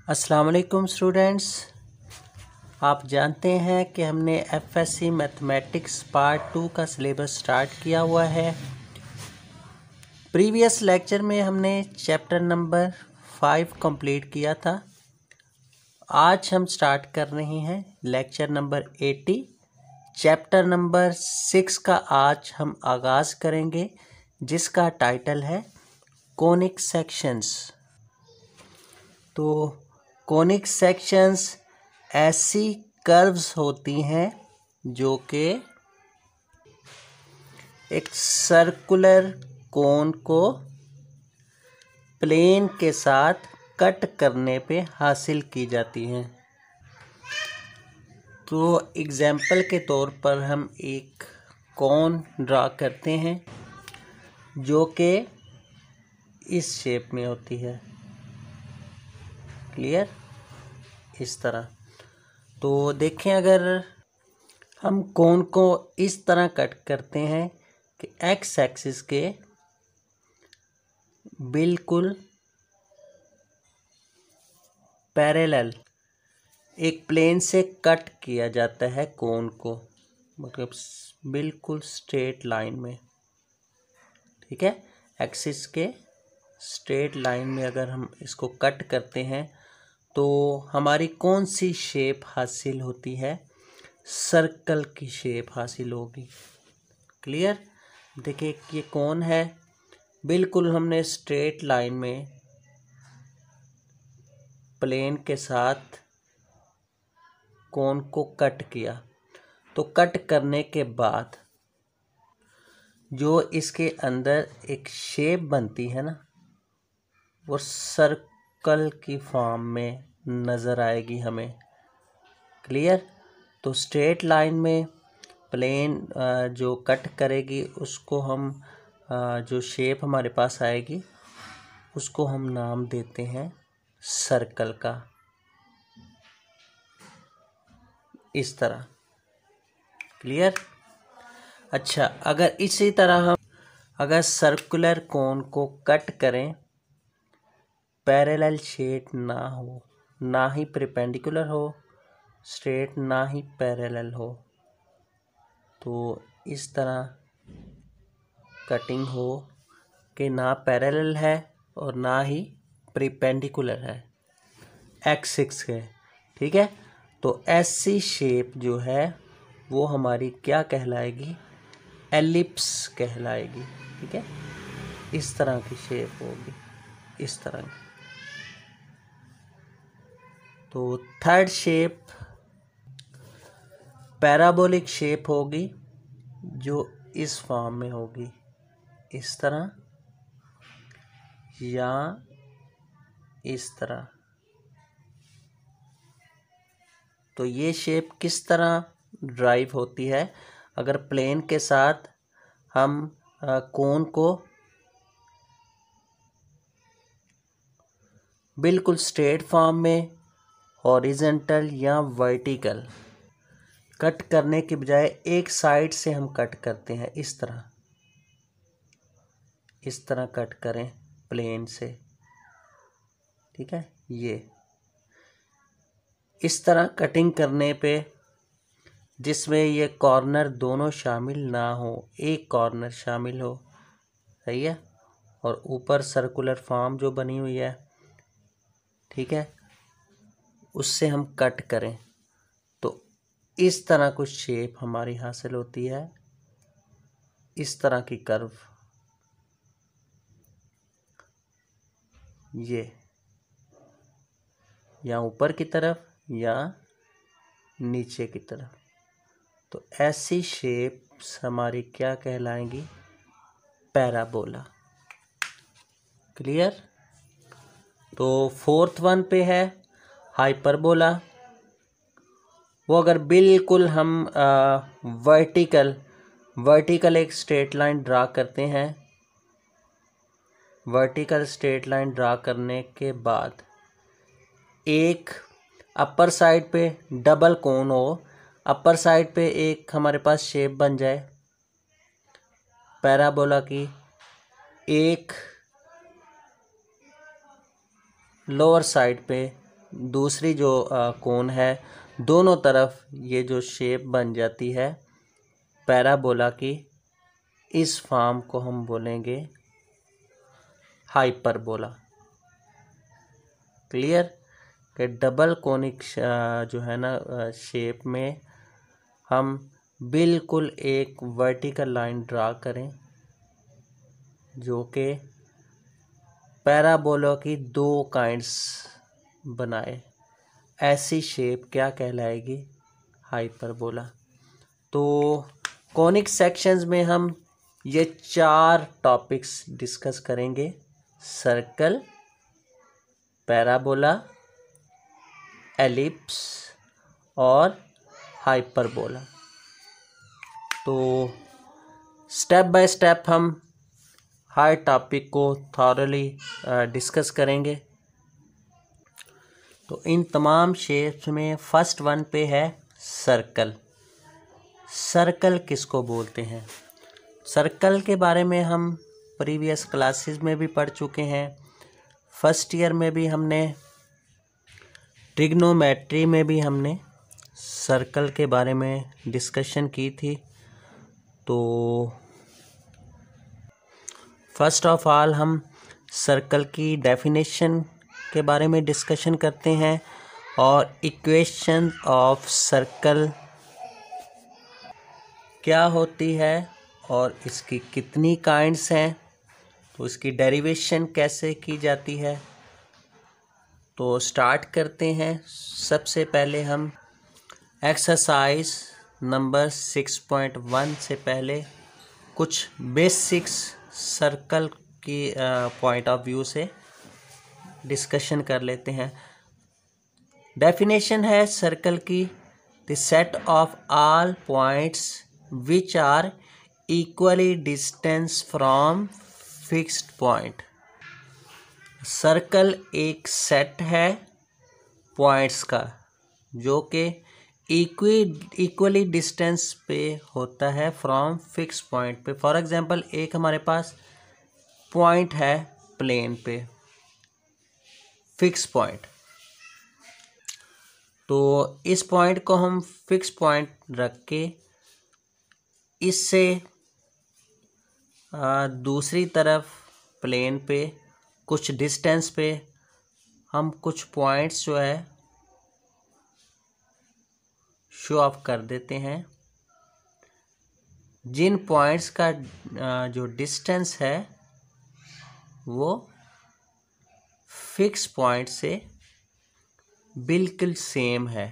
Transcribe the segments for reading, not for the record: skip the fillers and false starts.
अस्सलाम वालेकुम स्टूडेंट्स। आप जानते हैं कि हमने एफएससी मैथमेटिक्स पार्ट 2 का सिलेबस स्टार्ट किया हुआ है। प्रीवियस लेक्चर में हमने चैप्टर नंबर 5 कंप्लीट किया था। आज हम स्टार्ट कर रहे हैं लेक्चर नंबर 80। चैप्टर नंबर 6 का आज हम आगाज़ करेंगे, जिसका टाइटल है कोनिक सेक्शंस। तो कोनिक सेक्शंस ऐसी कर्व्स होती हैं जो कि एक सर्कुलर कोन को प्लेन के साथ कट करने पे हासिल की जाती हैं। तो एग्जाम्पल के तौर पर हम एक कोन ड्रा करते हैं जो कि इस शेप में होती है। क्लियर? इस तरह। तो देखें, अगर हम कोन को इस तरह कट करते हैं कि एक्स एक्सिस के बिल्कुल पैरेलल एक प्लेन से कट किया जाता है कोन को, मतलब बिल्कुल स्ट्रेट लाइन में। ठीक है, एक्सिस के स्ट्रेट लाइन में अगर हम इसको कट करते हैं तो हमारी कौन सी शेप हासिल होती है? सर्कल की शेप हासिल होगी। क्लियर? देखिए, ये कौन है, बिल्कुल हमने स्ट्रेट लाइन में प्लेन के साथ कोन को कट किया। तो कट करने के बाद जो इसके अंदर एक शेप बनती है ना, वो सर्कल की फॉर्म में नज़र आएगी हमें। क्लियर? तो स्ट्रेट लाइन में प्लेन जो कट करेगी उसको हम जो शेप हमारे पास आएगी उसको हम नाम देते हैं सर्कल का। इस तरह। क्लियर? अच्छा, अगर इसी तरह हम अगर सर्कुलर कोन को कट करें, पैरेलल शेप ना हो, ना ही परपेंडिकुलर हो स्ट्रेट, ना ही पैरेलल हो, तो इस तरह कटिंग हो कि ना पैरेलल है और ना ही परपेंडिकुलर है एक्सिस के। ठीक है, तो ऐसी शेप जो है वो हमारी क्या कहलाएगी? एलिप्स कहलाएगी। ठीक है, इस तरह की शेप होगी, इस तरह की। तो थर्ड शेप पैराबोलिक शेप होगी, जो इस फॉर्म में होगी, इस तरह या इस तरह। तो ये शेप किस तरह ड्राइव होती है? अगर प्लेन के साथ हम कोन को बिल्कुल स्ट्रेट फॉर्म में हॉरिजॉन्टल या वर्टिकल कट करने के बजाय एक साइड से हम कट करते हैं, इस तरह, इस तरह कट करें प्लेन से। ठीक है, ये इस तरह कटिंग करने पे जिसमें ये कॉर्नर दोनों शामिल ना हो, एक कॉर्नर शामिल हो, सही है, और ऊपर सर्कुलर फॉर्म जो बनी हुई है, ठीक है, उससे हम कट करें तो इस तरह कुछ शेप हमारी हासिल होती है, इस तरह की कर्व। ये या ऊपर की तरफ या नीचे की तरफ। तो ऐसी शेप्स हमारी क्या कहलाएंगी? पैराबोला। क्लियर? तो फोर्थ वन पे है हाइपरबोला। वो अगर बिल्कुल हम वर्टिकल एक स्ट्रेट लाइन ड्रा करते हैं, वर्टिकल स्ट्रेट लाइन ड्रा करने के बाद एक अपर साइड पे डबल कोन हो, अपर साइड पे एक हमारे पास शेप बन जाए पैराबोला की, एक लोअर साइड पे दूसरी जो कोन है, दोनों तरफ ये जो शेप बन जाती है पैराबोला की, इस फॉर्म को हम बोलेंगे हाइपरबोला। क्लियर कि डबल कोनिक जो है ना शेप में हम बिल्कुल एक वर्टिकल लाइन ड्रा करें जो कि पैराबोला की दो काइंड्स बनाए, ऐसी शेप क्या कहलाएगी? हाइपरबोला। तो कॉनिक सेक्शंस में हम ये 4 टॉपिक्स डिस्कस करेंगे: सर्कल, पैराबोला, एलिप्स और हाइपरबोला। तो स्टेप बाय स्टेप हम हर टॉपिक को थॉरली डिस्कस करेंगे। तो इन तमाम शेप्स में फर्स्ट वन पे है सर्कल। सर्कल किसको बोलते हैं? सर्कल के बारे में हम प्रीवियस क्लासेस में भी पढ़ चुके हैं। फर्स्ट ईयर में भी हमने, ट्रिग्नोमेट्री में भी हमने सर्कल के बारे में डिस्कशन की थी। तो फर्स्ट ऑफ ऑल हम सर्कल की डेफिनेशन के बारे में डिस्कशन करते हैं और इक्वेशन ऑफ सर्कल क्या होती है और इसकी कितनी काइंड्स हैं, तो इसकी डेरिवेशन कैसे की जाती है। तो स्टार्ट करते हैं। सबसे पहले हम एक्सरसाइज नंबर 6.1 से पहले कुछ बेसिक्स सर्कल की पॉइंट ऑफ व्यू से डिस्कशन कर लेते हैं। डेफिनेशन है सर्कल की: the set of all points which are equally distance from fixed point. Circle एक सेट है पॉइंट्स का जो कि इक्वली डिस्टेंस पे होता है फ्रॉम फिक्स पॉइंट पे। फॉर एग्जांपल, एक हमारे पास पॉइंट है प्लेन पे, फिक्स पॉइंट। तो इस पॉइंट को हम फिक्स पॉइंट रख के इससे दूसरी तरफ प्लेन पे कुछ डिस्टेंस पे हम कुछ पॉइंट्स जो है शो ऑफ कर देते हैं। जिन पॉइंट्स का जो डिस्टेंस है वो फिक्स पॉइंट से बिल्कुल सेम है।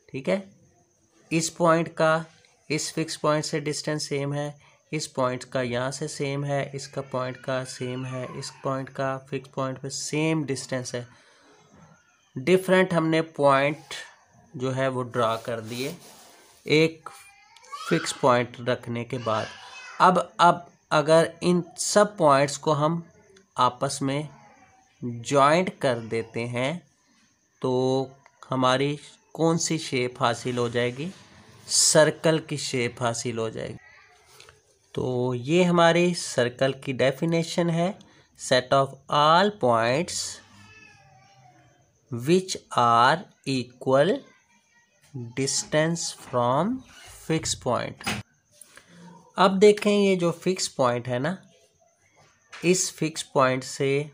ठीक है, इस पॉइंट का इस फिक्स पॉइंट से डिस्टेंस सेम है, इस पॉइंट का यहाँ से सेम है, इसका पॉइंट का सेम है, इस पॉइंट का फिक्स पॉइंट पे सेम डिस्टेंस है। डिफरेंट हमने पॉइंट जो है वो ड्रा कर दिए एक फिक्स पॉइंट रखने के बाद। अब अगर इन सब पॉइंट्स को हम आपस में जॉइंट कर देते हैं तो हमारी कौन सी शेप हासिल हो जाएगी? सर्कल की शेप हासिल हो जाएगी। तो ये हमारी सर्कल की डेफिनेशन है: set of all points which are equal distance from fix point. अब देखें, ये जो फिक्स पॉइंट है ना, इस फिक्स पॉइंट से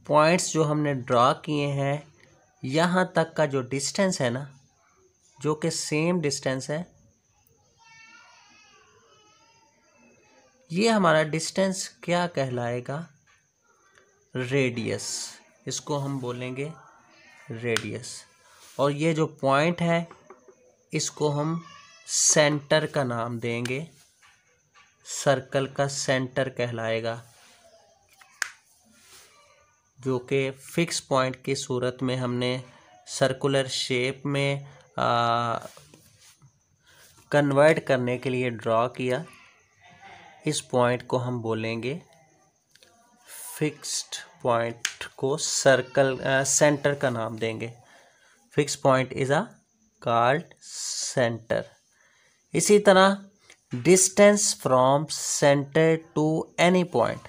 पॉइंट्स जो हमने ड्रा किए हैं यहाँ तक का जो डिस्टेंस है ना, जो कि सेम डिस्टेंस है, ये हमारा डिस्टेंस क्या कहलाएगा? रेडियस। इसको हम बोलेंगे रेडियस। और ये जो पॉइंट है इसको हम सेंटर का नाम देंगे, सर्कल का सेंटर कहलाएगा, जो कि फिक्स पॉइंट की सूरत में हमने सर्कुलर शेप में कन्वर्ट करने के लिए ड्रॉ किया। इस पॉइंट को हम बोलेंगे, फिक्स्ड पॉइंट को सर्कल सेंटर का नाम देंगे। Fix point is a called centre. इसी तरह distance from centre to any point,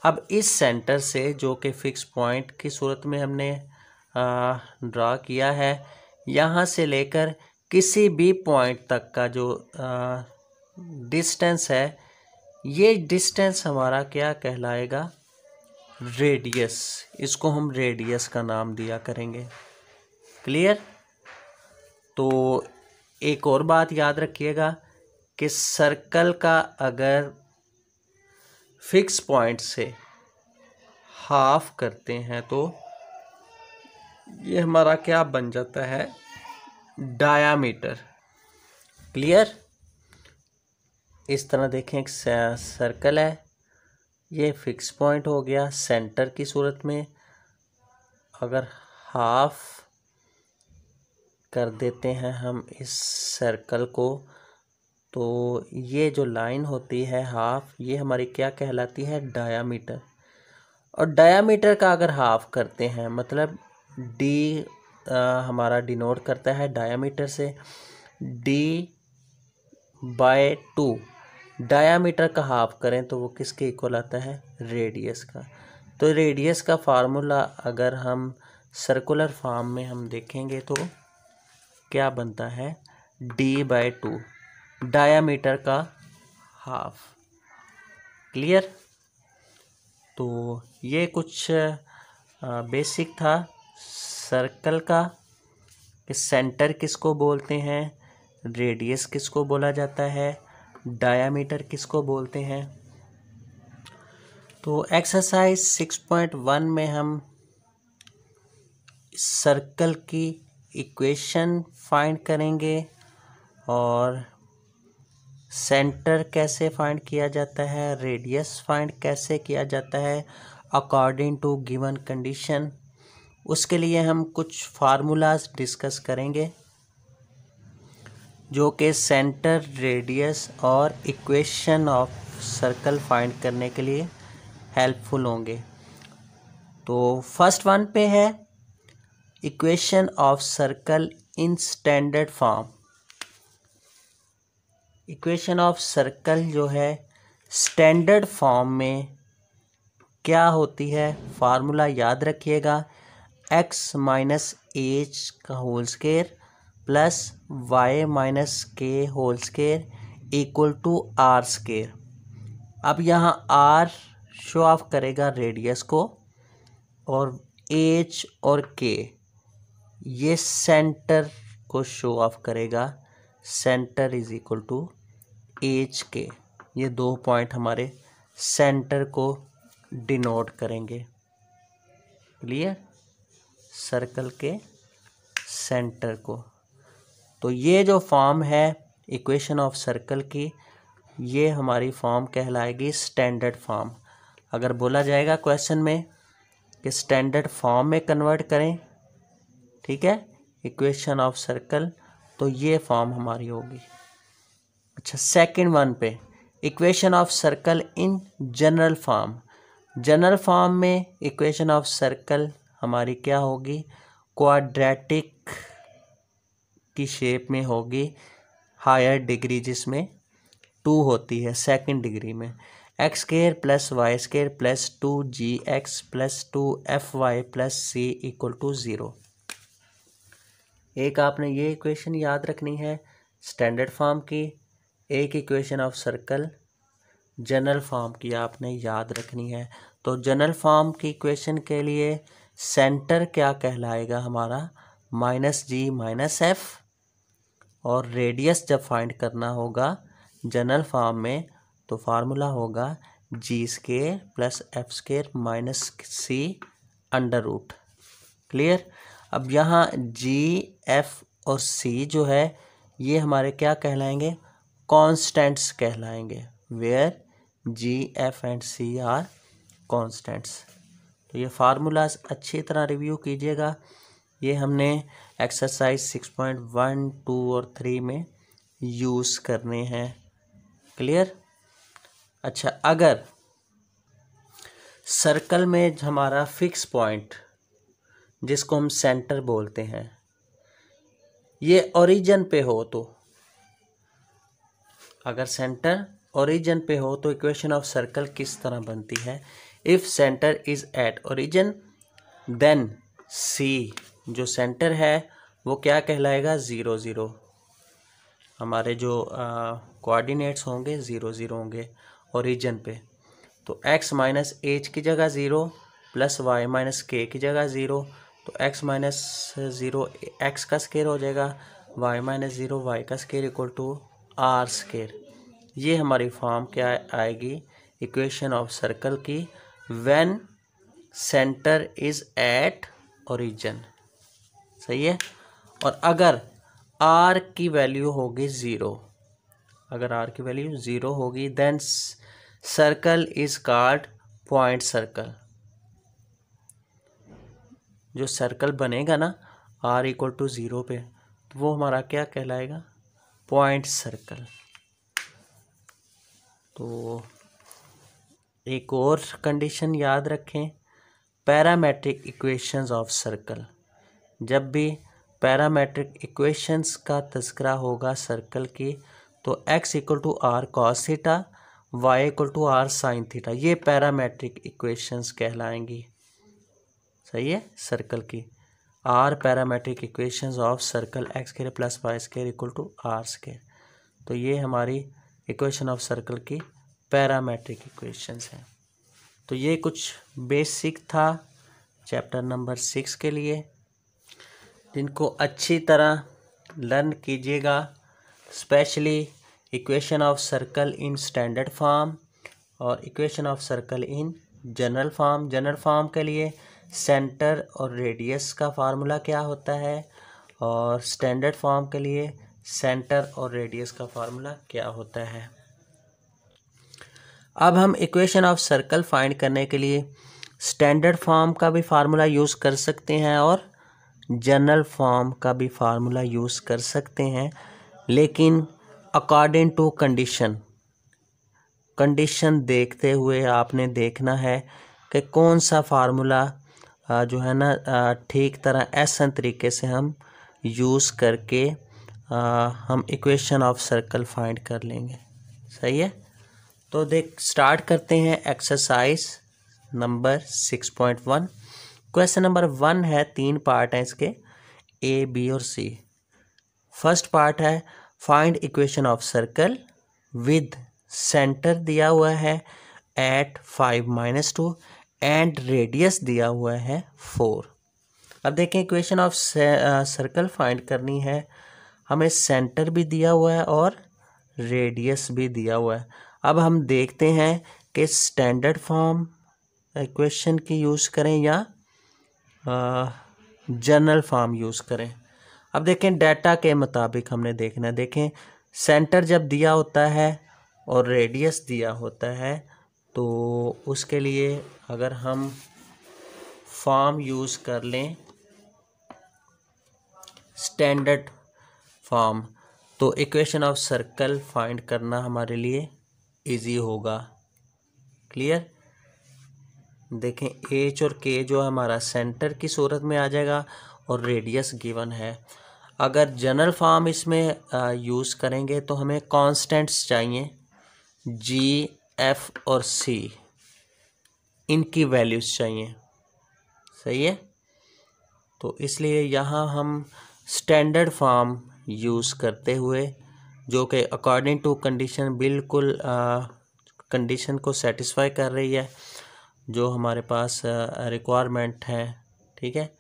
अब इस सेंटर से जो कि फिक्स पॉइंट की सूरत में हमने ड्रा किया है, यहाँ से लेकर किसी भी पॉइंट तक का जो डिस्टेंस है, ये डिस्टेंस हमारा क्या कहलाएगा, रेडियस। इसको हम रेडियस का नाम दिया करेंगे। क्लियर। तो एक और बात याद रखिएगा कि सर्कल का अगर फिक्स पॉइंट से हाफ करते हैं तो ये हमारा क्या बन जाता है, डायामीटर। क्लियर। इस तरह देखें, एक सर्कल है, ये फिक्स पॉइंट हो गया सेंटर की सूरत में। अगर हाफ कर देते हैं हम इस सर्कल को, तो ये जो लाइन होती है हाफ, ये हमारी क्या कहलाती है, डायामीटर। और डायामीटर का अगर हाफ करते हैं, मतलब डी हमारा डिनोट करता है डायामीटर से, D/2 डायामीटर का हाफ करें तो वो किसके इक्वल आता है, रेडियस का। तो रेडियस का फार्मूला अगर हम सर्कुलर फॉर्म में हम देखेंगे तो क्या बनता है, D/2 डायामीटर का हाफ। क्लियर। तो ये कुछ बेसिक था सर्कल का, कि सेंटर किसको बोलते हैं, रेडियस किसको बोला जाता है, डायामीटर किसको बोलते हैं। तो एक्सरसाइज 6.1 में हम सर्कल की इक्वेशन फाइंड करेंगे और सेंटर कैसे फाइंड किया जाता है, रेडियस फाइंड कैसे किया जाता है अकॉर्डिंग टू गिवन कंडीशन। उसके लिए हम कुछ फार्मूलाज डिस्कस करेंगे जो कि सेंटर, रेडियस और इक्वेशन ऑफ सर्कल फाइंड करने के लिए हेल्पफुल होंगे। तो फर्स्ट वन पे है equation of circle in standard form. Equation of circle जो है स्टैंडर्ड फॉर्म में क्या होती है, फार्मूला याद रखिएगा, x माइनस एच का whole square plus Y minus K whole square equal to are square. अब यहाँ r शो ऑफ करेगा रेडियस को और h और k ये सेंटर को शो ऑफ करेगा, centre is equal to H K. ये दो पॉइंट हमारे सेंटर को डिनोट करेंगे। क्लियर। सर्कल के सेंटर को। तो ये जो फॉर्म है इक्वेशन ऑफ सर्कल की, ये हमारी फॉर्म कहलाएगी स्टैंडर्ड फॉर्म। अगर बोला जाएगा क्वेश्चन में कि स्टैंडर्ड फॉर्म में कन्वर्ट करें, ठीक है, इक्वेशन ऑफ सर्कल, तो ये फॉर्म हमारी होगी। अच्छा, सेकंड वन पे equation of circle in general form. General form में इक्वेशन ऑफ सर्कल हमारी क्या होगी, क्वाड्रेटिक की शेप में होगी, हायर डिग्री जिसमें 2 होती है, सेकंड डिग्री में x square plus y square plus 2gx plus 2fy plus c equal to 0। एक आपने ये इक्वेशन याद रखनी है स्टैंडर्ड फॉर्म की, एक equation of circle general form की आपने याद रखनी है। तो जनरल फॉर्म की इक्वेशन के लिए सेंटर क्या कहलाएगा हमारा, -g माइनस एफ, और रेडियस जब फाइंड करना होगा जनरल फॉर्म में तो फार्मूला होगा g square plus f square minus c under root. Clear. अब यहाँ g, f और c जो है ये हमारे क्या कहलाएंगे, कॉन्स्टेंट्स कहलाएंगे, where g, f and c are constants. तो ये फार्मूलाज अच्छी तरह रिव्यू कीजिएगा, ये हमने एक्सरसाइज 6.1, 2 और 3 में यूज़ करने हैं। क्लियर। अच्छा, अगर सर्कल में हमारा फिक्स पॉइंट जिसको हम सेंटर बोलते हैं ये ओरिजिन पे हो, तो अगर सेंटर ओरिजिन पे हो तो इक्वेशन ऑफ सर्कल किस तरह बनती है, if centre is at origin then C, जो सेंटर है वो क्या कहलाएगा, 0 0। हमारे जो कोऑर्डिनेट्स होंगे 0 0 होंगे ओरिजिन पे। तो x माइनस एच की जगह 0 प्लस वाई माइनस के की जगह 0, तो x माइनस 0 एक्स का स्केयर हो जाएगा, y माइनस 0 वाई का square equal to r square. ये हमारी फॉर्म क्या आएगी इक्वेशन ऑफ सर्कल की, when centre is at origin. सही है। और अगर r की वैल्यू होगी 0, अगर r की वैल्यू 0 होगी then circle is called point circle. जो सर्कल बनेगा ना r इक्वल टू 0 पे, तो वो हमारा क्या कहलाएगा, पॉइंट सर्कल। तो एक और कंडीशन याद रखें, पैरामेट्रिक इक्वेशंस ऑफ सर्कल। जब भी पैरामेट्रिक इक्वेशंस का तज़किरा होगा सर्कल की, तो x equal to r cos theta, y equal to r sine theta, ये पैरामेट्रिक इक्वेशंस कहलाएंगी। सही है। सर्कल की are parametric equations of circle x square plus y square equal to are square. तो ये हमारी इक्वेशन ऑफ सर्कल की parametric equations हैं। तो ये कुछ बेसिक था चैप्टर नंबर 6 के लिए, जिनको अच्छी तरह लर्न कीजिएगा, specially equation of circle in standard form और equation of circle in general form. General form के लिए सेंटर और रेडियस का फार्मूला क्या होता है, और स्टैंडर्ड फॉर्म के लिए सेंटर और रेडियस का फार्मूला क्या होता है। अब हम इक्वेशन ऑफ सर्कल फाइंड करने के लिए स्टैंडर्ड फॉर्म का भी फार्मूला यूज़ कर सकते हैं और जनरल फॉर्म का भी फार्मूला यूज़ कर सकते हैं, लेकिन अकॉर्डिंग टू कंडीशन देखते हुए आपने देखना है कि कौन सा फार्मूला जो है ना ठीक तरह ऐसा तरीके से हम यूज़ करके हम इक्वेशन ऑफ सर्कल फाइंड कर लेंगे। सही है। तो स्टार्ट करते हैं एक्सरसाइज नंबर 6.1। क्वेश्चन नंबर 1 है, 3 पार्ट हैं इसके, ए बी और सी। फर्स्ट पार्ट है find equation of circle with centre दिया हुआ है एट 5-2 एंड रेडियस दिया हुआ है 4। अब देखें इक्वेशन ऑफ सर्कल फाइंड करनी है, हमें सेंटर भी दिया हुआ है और रेडियस भी दिया हुआ है। अब हम देखते हैं कि स्टैंडर्ड फॉर्म इक्वेशन की यूज़ करें या जनरल फॉर्म यूज़ करें। अब देखें डाटा के मुताबिक हमने देखना है। देखें सेंटर जब दिया होता है और रेडियस दिया होता है, तो उसके लिए अगर हम फॉर्म यूज़ कर लें स्टैंडर्ड फॉर्म, तो इक्वेशन ऑफ सर्कल फाइंड करना हमारे लिए इजी होगा। क्लियर। देखें एच और के जो हमारा सेंटर की सूरत में आ जाएगा और रेडियस गिवन है। अगर जनरल फॉर्म इसमें यूज़ करेंगे तो हमें कांस्टेंट्स चाहिए, जी एफ और सी, इनकी वैल्यूज़ चाहिए। सही है। तो इसलिए यहाँ हम स्टैंडर्ड फॉर्म यूज़ करते हुए, जो कि अकॉर्डिंग टू कंडीशन बिल्कुल कंडीशन को सेटिस्फाई कर रही है जो हमारे पास रिक्वायरमेंट है। ठीक है।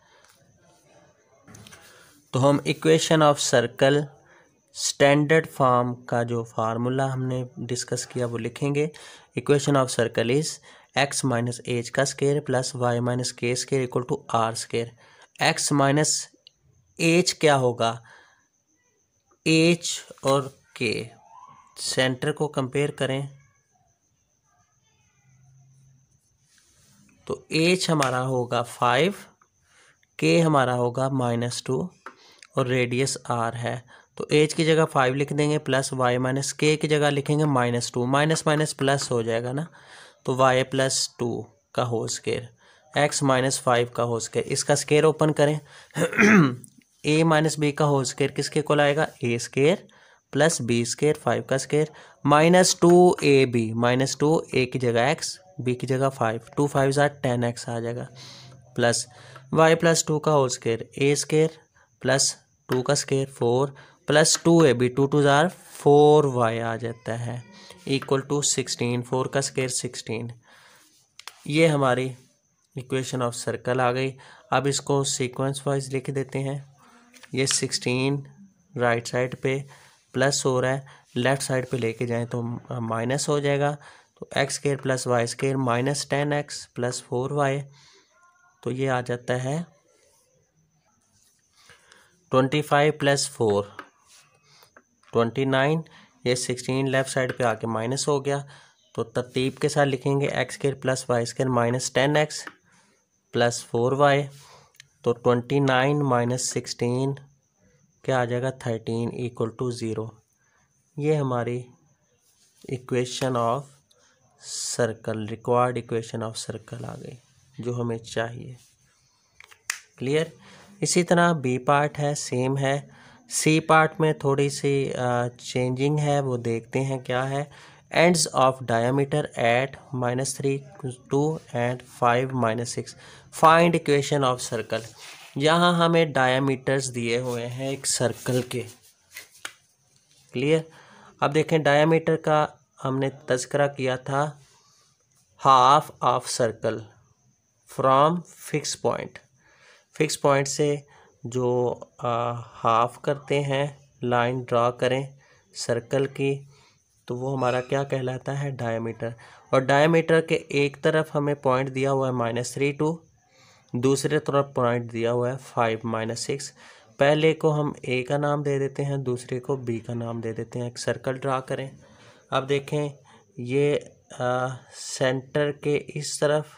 तो हम equation of circle standard form का जो फार्मूला हमने डिस्कस किया वो लिखेंगे। Equation of circle is x minus H का square plus Y minus k square equal to r square. X minus h क्या होगा, एच और के सेंटर को कंपेयर करें तो एच हमारा होगा 5, के हमारा होगा -2 और रेडियस आर है। तो एच की जगह 5 लिख देंगे प्लस वाई माइनस के की जगह लिखेंगे -2, माइनस माइनस प्लस हो जाएगा ना, तो वाई प्लस 2 का होल स्केयर, एक्स माइनस 5 का होल स्केयर। इसका स्केयर ओपन करें ए माइनस बी का होल स्केयर किसके इक्वल आएगा, ए स्केयर प्लस बी स्केयर 5 का स्केयर -2 ए बी, -2 ए की जगह एक्स बी की जगह 5, 2 5 10x आ जाएगा, प्लस y प्लस 2 का होल स्केयर ए स्केयर प्लस 2 का स्केयर 4 प्लस 2ab 2 2 4y आ जाता है इक्वल टू 16, 4 का स्केयर 16। ये हमारी इक्वेशन ऑफ सर्कल आ गई। अब इसको सीक्वेंस वाइज लिख देते हैं। ये 16 राइट साइड पे प्लस हो रहा है, लेफ़्ट साइड पे लेके जाएं तो माइनस हो जाएगा। तो x square plus y square minus 10x plus 4y, तो ये आ जाता है 25 प्लस 4 29। ये 16 लेफ़्ट साइड पे आके माइनस हो गया, तो तरतीब के साथ लिखेंगे x square plus y square minus 10x plus 4y। तो 29 माइनस 16 क्या आ जाएगा 13 इक्वल टू 0। ये हमारी equation of circle, required equation of circle आ गई जो हमें चाहिए। क्लियर। इसी तरह बी पार्ट है, सेम है। सी पार्ट में थोड़ी सी चेंजिंग है, वो देखते हैं क्या है। Ends of diameter at -3 2 and 5 -6 find equation of circle. यहाँ हमें डायमीटर्स दिए हुए हैं एक सर्कल के। क्लियर। अब देखें डायमीटर का हमने तज़किरा किया था, half of circle from fix point. Fix point से जो हाफ करते हैं, लाइन ड्रा करें सर्कल की, तो वो हमारा क्या कहलाता है डायमीटर। और डायमीटर के एक तरफ हमें पॉइंट दिया हुआ है -3 2, दूसरे तरफ पॉइंट दिया हुआ है 5 -6। पहले को हम ए का नाम दे देते हैं, दूसरे को बी का नाम दे देते हैं। एक सर्कल ड्रा करें। अब देखें ये सेंटर के इस तरफ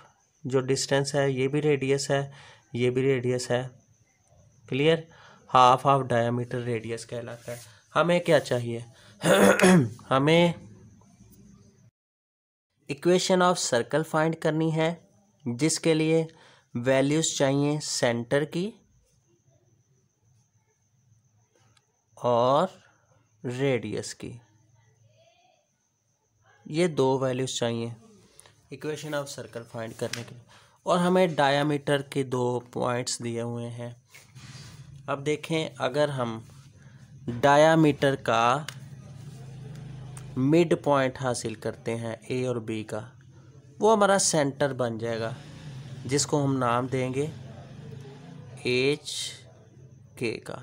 जो डिस्टेंस है ये भी रेडियस है, ये भी रेडियस है। Clear. Half of diameter radius कहलाता है। हमें क्या चाहिए हमें इक्वेशन ऑफ सर्कल फाइंड करनी है, जिसके लिए वैल्यूज चाहिए सेंटर की और रेडियस की। ये दो वैल्यूज चाहिए इक्वेशन ऑफ सर्कल फाइंड करने के लिए। और हमें डायामीटर के 2 पॉइंट्स दिए हुए हैं। अब देखें अगर हम डायामीटर का मिड पॉइंट हासिल करते हैं ए और बी का, वो हमारा सेंटर बन जाएगा, जिसको हम नाम देंगे एच के का।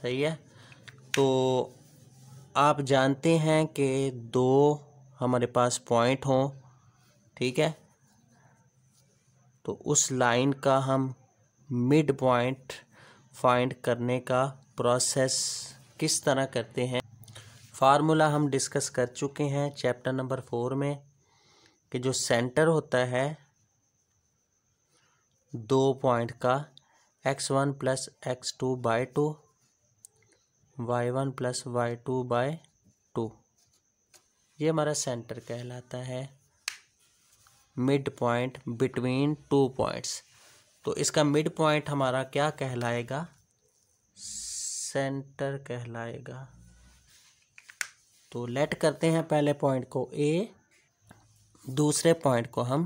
सही है। तो आप जानते हैं कि 2 हमारे पास पॉइंट हों, ठीक है, तो उस लाइन का हम मिड पॉइंट फाइंड करने का प्रोसेस किस तरह करते हैं, फार्मूला हम डिस्कस कर चुके हैं चैप्टर नंबर 4 में, कि जो सेंटर होता है 2 पॉइंट का x1 plus x2/2 y1 plus y2/2, ये हमारा सेंटर कहलाता है, मिड पॉइंट बिटवीन 2 पॉइंट्स। तो इसका मिड पॉइंट हमारा क्या कहलाएगा, सेंटर कहलाएगा। तो लेट करते हैं पहले पॉइंट को ए, दूसरे पॉइंट को हम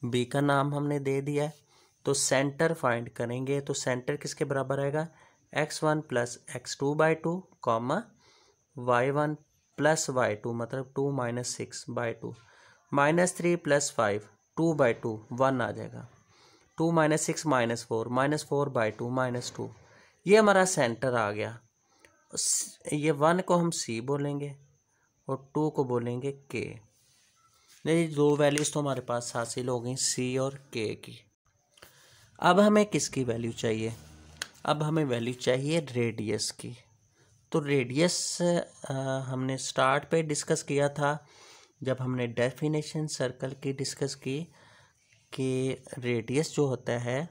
बी का नाम हमने दे दिया है। तो सेंटर फाइंड करेंगे, तो सेंटर किसके बराबर आएगा, x1 plus x2/2 comma y1 plus y2 मतलब 2 - 6/2 -3 प्लस 5 2/2 1 आ जाएगा। 2 - 6 -4 -4/2 -2, ये हमारा सेंटर आ गया। ये 1 को हम सी बोलेंगे और 2 को बोलेंगे के। नहीं, 2 वैल्यूज़ तो हमारे पास हासिल हो गई सी और के की। अब हमें किसकी वैल्यू चाहिए, अब हमें वैल्यू चाहिए रेडियस की। तो रेडियस हमने स्टार्ट पे डिस्कस किया था जब हमने डेफिनेशन सर्कल की डिस्कस की, कि रेडियस जो होता है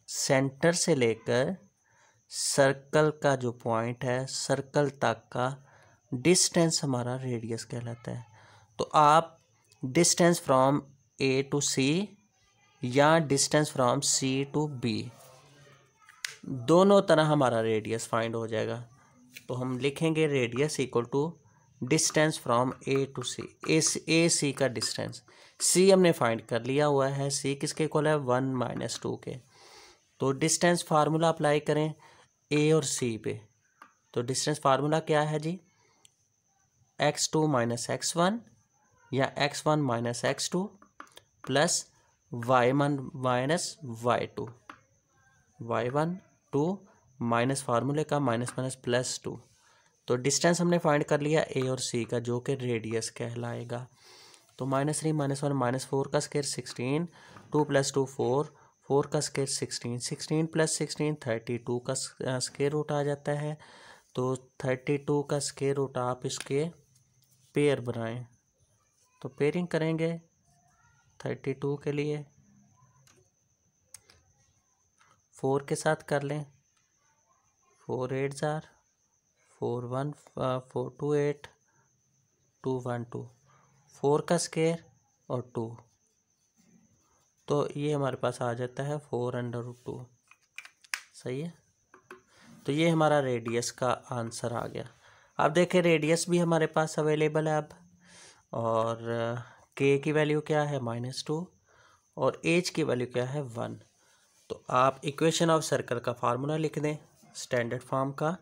सेंटर से लेकर सर्कल का जो पॉइंट है सर्कल तक का डिस्टेंस हमारा रेडियस कहलाता है। तो आप distance from A to C या distance from C to B, दोनों तरह हमारा रेडियस फाइंड हो जाएगा। तो हम लिखेंगे radius equal to distance from A to C, A C का डिस्टेंस, सी हमने फाइंड कर लिया हुआ है, सी किसके इक्वल है 1 माइनस 2 के। तो डिस्टेंस फार्मूला अप्लाई करें ए और सी पे, तो डिस्टेंस फार्मूला क्या है जी, x2 माइनस x1 या x1 minus x2 plus y1 minus y2, y1 2 minus फार्मूले का माइनस माइनस प्लस 2। तो डिस्टेंस हमने फाइंड कर लिया ए और सी का, जो कि रेडियस कहलाएगा। तो -3 -1 -4 का स्क्वायर 16, 2 + 2 4, 4 का स्क्वायर 16, 16 + 16 32 का स्क्वायर रूट आ जाता है। तो 32 का स्क्वायर रूट आप इसके पेयर बनाएं, तो पेयरिंग करेंगे 32 के लिए 4 के साथ कर लें, 4 8 जार 4 1 4 2 8 2 1 2, 4 का स्क्वायर और 2, तो ये हमारे पास आ जाता है 4√2। सही है, तो ये हमारा रेडियस का आंसर आ गया। अब देखें रेडियस भी हमारे पास अवेलेबल है अब, और के की वैल्यू क्या है -2 और एच की वैल्यू क्या है 1। तो आप इक्वेशन ऑफ सर्कल का फार्मूला लिख दें स्टैंडर्ड फॉर्म का,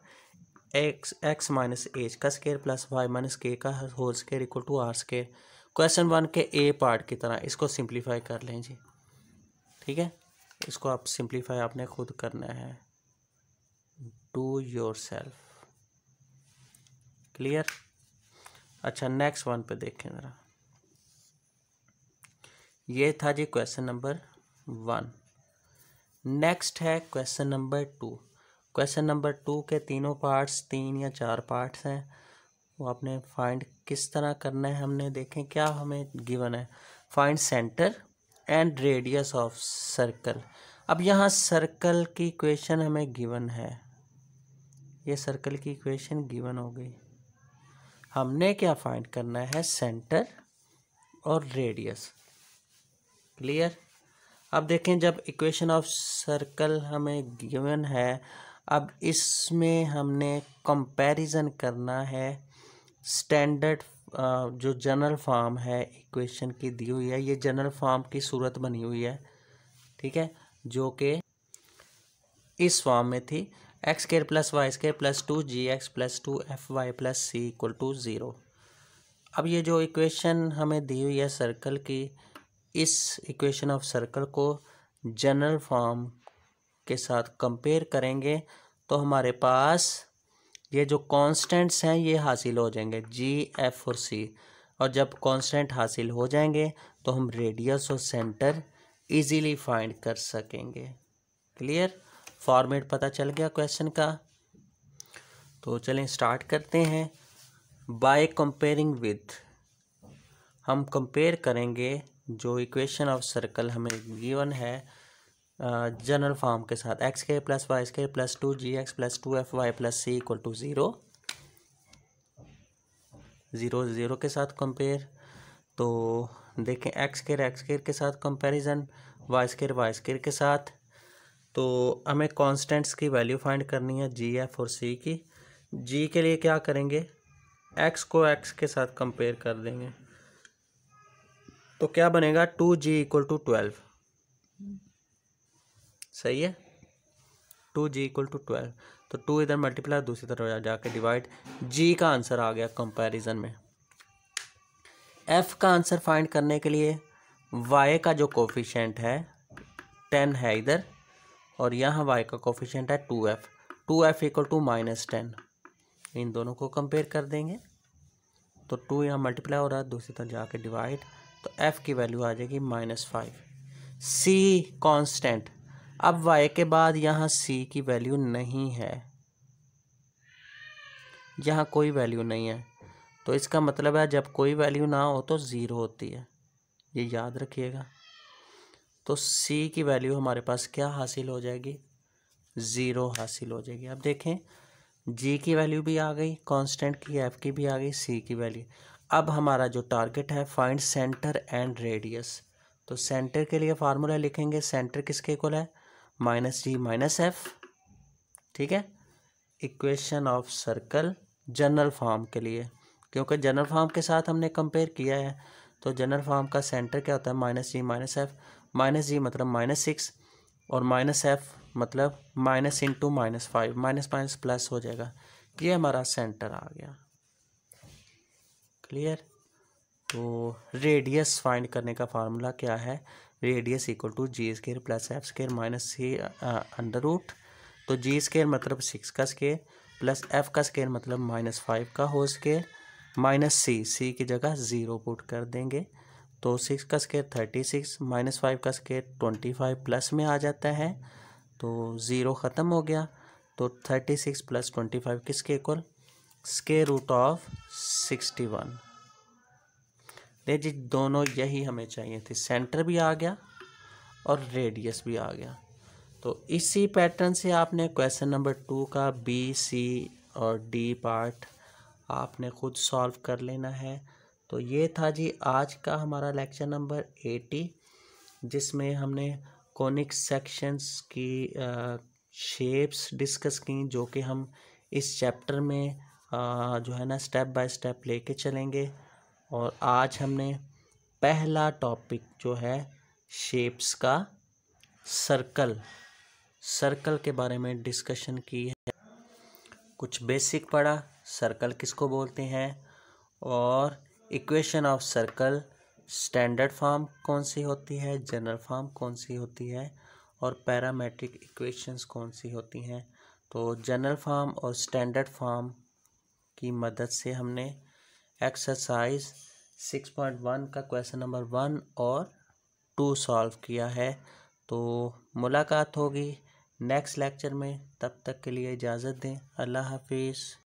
x माइनस एच का square plus y minus k का whole square equal to are square. Question 1 के ए पार्ट की तरह इसको सिंप्लीफाई कर लें जी, ठीक है। इसको आप सिंप्लीफाई आपने खुद करना है, डू योर सेल्फ, क्लियर। अच्छा नेक्स्ट 1 पे देखें ज़रा, ये था जी क्वेश्चन नंबर 1। नेक्स्ट है क्वेश्चन नंबर 2। क्वेश्चन नंबर 2 के तीनों पार्ट्स, 3 या 4 पार्ट्स हैं, वो आपने फाइंड किस तरह करना है। हमने देखें क्या हमें गिवन है, find centre and radius of circle. अब यहाँ सर्कल की इक्वेशन हमें गिवन है, ये सर्कल की इक्वेशन गिवन हो गई। हमने क्या फाइंड करना है, सेंटर और रेडियस, क्लियर। अब देखें जब इक्वेशन ऑफ सर्कल हमें गिवन है, अब इसमें हमने कंपैरिजन करना है स्टैंडर्ड जो जनरल फॉर्म है इक्वेशन की दी हुई है, ये जनरल फॉर्म की सूरत बनी हुई है, ठीक है, जो कि इस फॉर्म में थी x² + y² + 2gx + 2fy + c = 0। अब ये जो इक्वेशन हमें दी हुई है सर्कल की, इस इक्वेशन ऑफ सर्कल को जनरल फॉर्म के साथ कंपेयर करेंगे तो हमारे पास ये जो कांस्टेंट्स हैं ये हासिल हो जाएंगे जी, एफ और सी। और जब कांस्टेंट हासिल हो जाएंगे तो हम रेडियस और सेंटर इजीली फाइंड कर सकेंगे, क्लियर। फॉर्मेट पता चल गया क्वेश्चन का। तो चलें स्टार्ट करते हैं। बाय कंपेयरिंग विथ, हम कंपेयर करेंगे जो इक्वेशन ऑफ सर्कल हमें गिवन है जनरल फॉर्म के साथ, x² + y² + 2gx + 2fy + c = 0, 0 0 के साथ कंपेयर। तो देखें x² के साथ कंपैरिजन, y² के साथ। तो हमें कांस्टेंट्स की वैल्यू फाइंड करनी है जी, एफ और सी की। जी के लिए क्या करेंगे, x को x के साथ कंपेयर कर देंगे, तो क्या बनेगा 2g = 12। सही है, 2g = 12। तो 2 इधर मल्टीप्लाई, दूसरी तरफ जाके डिवाइड, g का आंसर आ गया कंपैरिजन में। f का आंसर फाइंड करने के लिए y का जो कोफिशिएंट है 10 है इधर, और यहाँ y का कोफिशिएंट है 2f, 2f = -10। इन दोनों को कंपेयर कर देंगे, तो 2 यहाँ मल्टीप्लाई हो रहा है, दूसरी तरफ जाके डिवाइड, तो f की वैल्यू आ जाएगी -5। c कांस्टेंट, अब y के बाद यहाँ c की वैल्यू नहीं है, यहाँ कोई वैल्यू नहीं है, तो इसका मतलब है जब कोई वैल्यू ना हो तो 0 होती है, ये याद रखिएगा। तो c की वैल्यू हमारे पास क्या हासिल हो जाएगी, 0 हासिल हो जाएगी। अब देखें g की वैल्यू भी आ गई कांस्टेंट की, f की भी आ गई, c की वैल्यू। अब हमारा जो टारगेट है फाइंड सेंटर एंड रेडियस। तो सेंटर के लिए फार्मूला लिखेंगे, सेंटर किसके इक्वल है -g -f, ठीक है। Equation of circle general form के लिए क्योंकि जनरल फॉर्म के साथ हमने कंपेयर किया है। तो जनरल फॉर्म का सेंटर क्या होता है, -g -f, -g मतलब -6 और -f मतलब minus into -5, minus minus plus हो जाएगा। ये हमारा सेंटर आ गया। क्लियर। तो रेडियस फाइंड करने का फार्मूला क्या है, radius equal to g² plus f² minus c under root. तो g² मतलब 6 का स्केयर प्लस f का स्केयर मतलब -5 का होल स्केयर माइनस c की जगह 0 पुट कर देंगे। तो 6 का स्केयर 36 -5 का स्केयर 25 प्लस में आ जाता है। तो 0 ख़त्म हो गया। तो 36 प्लस 25 किसके इक्वल, स्केयर रूट ऑफ 61। जी दोनों यही हमें चाहिए थी, सेंटर भी आ गया और रेडियस भी आ गया। तो इसी पैटर्न से आपने क्वेश्चन नंबर 2 का बी, सी और डी पार्ट आपने खुद सॉल्व कर लेना है। तो ये था जी आज का हमारा लेक्चर नंबर 80, जिसमें हमने कॉनिक सेक्शंस की शेप्स डिस्कस की, जो कि हम इस चैप्टर में जो है ना स्टेप बाय स्टेप लेके चलेंगे। और आज हमने पहला टॉपिक जो है शेप्स का, सर्कल के बारे में डिस्कशन की है। कुछ बेसिक पढ़ा, सर्कल किसको बोलते हैं, और equation of circle standard form कौन सी होती है, जनरल फॉर्म कौन सी होती है, और पैरामेट्रिक इक्वेशंस कौन सी होती हैं। तो जनरल फॉर्म और स्टैंडर्ड फॉर्म की मदद से हमने एक्सरसाइज 6.1 का क्वेश्चन नंबर 1 और 2 सॉल्व किया है। तो मुलाकात होगी नेक्स्ट लेक्चर में, तब तक के लिए इजाज़त दें। अल्लाह हाफिज़।